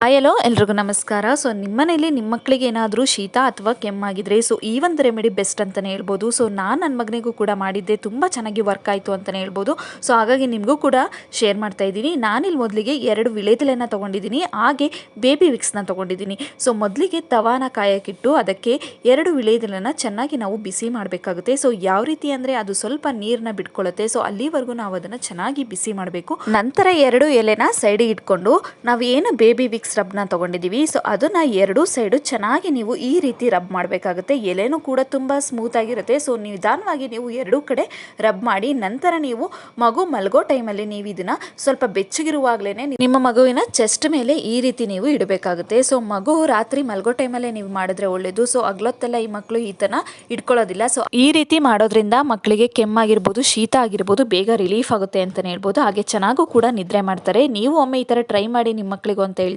Hi hello ಎಲ್ರಿಗೂ ನಮಸ್ಕಾರ. So ನಿಮ್ಮನೇಲಿ ನಿಮ್ಮ ಮಕ್ಕಳಿಗೆ ಏನಾದರೂ ಶೀತ ಅಥವಾ ಕೆಮ್ಮಾಗಿದ್ರೆ ಸೊ ಈ ಒಂದು ರೆಮಿಡಿ ಬೆಸ್ಟ್ ಅಂತಲೇ ಹೇಳ್ಬೋದು. ಸೊ ನಾನು ನನ್ನ ಮಗನಿಗೂ ಕೂಡ ಮಾಡಿದ್ದೆ, ತುಂಬ ಚೆನ್ನಾಗಿ ವರ್ಕ್ ಆಯಿತು ಅಂತಲೇ ಹೇಳ್ಬೋದು. ಸೊ ಹಾಗಾಗಿ ನಿಮಗೂ ಕೂಡ ಶೇರ್ ಮಾಡ್ತಾ ಇದ್ದೀನಿ. ನಾನಿಲ್ಲಿ ಮೊದಲಿಗೆ 2 ವಿಳೆದೆಲೆನ ತೊಗೊಂಡಿದ್ದೀನಿ, ಹಾಗೆ ಬೇಬಿ ವಿಕ್ಸ್ನ ತೊಗೊಂಡಿದ್ದೀನಿ. ಸೊ ಮೊದಲಿಗೆ ತವಾನ ಕಾಯಕ್ಕಿಟ್ಟು ಅದಕ್ಕೆ 2 ವಿಳೆದೆಲೆನ ಚೆನ್ನಾಗಿ ನಾವು ಬಿಸಿ ಮಾಡಬೇಕಾಗುತ್ತೆ. ಸೊ ಯಾವ ರೀತಿ ಅಂದರೆ ಅದು ಸ್ವಲ್ಪ ನೀರನ್ನ ಬಿಟ್ಕೊಳ್ಳುತ್ತೆ. ಸೊ ಅಲ್ಲಿವರೆಗೂ ನಾವು ಅದನ್ನು ಚೆನ್ನಾಗಿ ಬಿಸಿ ಮಾಡಬೇಕು. ನಂತರ 2 ಎಲೆನ ಸೈಡಿಗೆ ಇಟ್ಕೊಂಡು ನಾವು ಏನು ಬೇಬಿ ವಿಕ್ಸ್ ರಬ್ನ ತೊಗೊಂಡಿದ್ದೀವಿ ಸೊ ಅದನ್ನು 2 ಸೈಡು ಚೆನ್ನಾಗಿ ನೀವು ಈ ರೀತಿ ರಬ್ ಮಾಡಬೇಕಾಗುತ್ತೆ. ಎಲೆನೂ ಕೂಡ ತುಂಬ ಸ್ಮೂತ್ ಆಗಿರುತ್ತೆ. ಸೊ ನಿಧಾನವಾಗಿ ನೀವು 2 ಕಡೆ ರಬ್ ಮಾಡಿ ನಂತರ ನೀವು ಮಗು ಮಲಗೋ ಟೈಮಲ್ಲಿ ನೀವು ಇದನ್ನು ಸ್ವಲ್ಪ ಬೆಚ್ಚಗಿರುವಾಗಲೇ ನಿಮ್ಮ ಮಗುವಿನ ಚೆಸ್ಟ್ ಮೇಲೆ ಈ ರೀತಿ ನೀವು ಇಡಬೇಕಾಗುತ್ತೆ. ಸೊ ಮಗು ರಾತ್ರಿ ಮಲಗೋ ಟೈಮಲ್ಲೇ ನೀವು ಮಾಡಿದ್ರೆ ಒಳ್ಳೆಯದು. ಸೊ ಹಗಲೊತ್ತೆಲ್ಲ ಈ ಮಕ್ಕಳು ಈ ಥರ ಇಟ್ಕೊಳ್ಳೋದಿಲ್ಲ. ಸೊ ಈ ರೀತಿ ಮಾಡೋದ್ರಿಂದ ಮಕ್ಕಳಿಗೆ ಕೆಮ್ಮಾಗಿರ್ಬೋದು, ಶೀತ ಆಗಿರ್ಬೋದು ಬೇಗ ರಿಲೀಫ್ ಆಗುತ್ತೆ ಅಂತಲೇ ಹೇಳ್ಬೋದು. ಹಾಗೆ ಚೆನ್ನಾಗೂ ಕೂಡ ನಿದ್ರೆ ಮಾಡ್ತಾರೆ. ನೀವು ಒಮ್ಮೆ ಈ ಥರ ಟ್ರೈ ಮಾಡಿ ನಿಮ್ಮ ಮಕ್ಕಳಿಗೂ ಅಂತ ಹೇಳ್ತಾ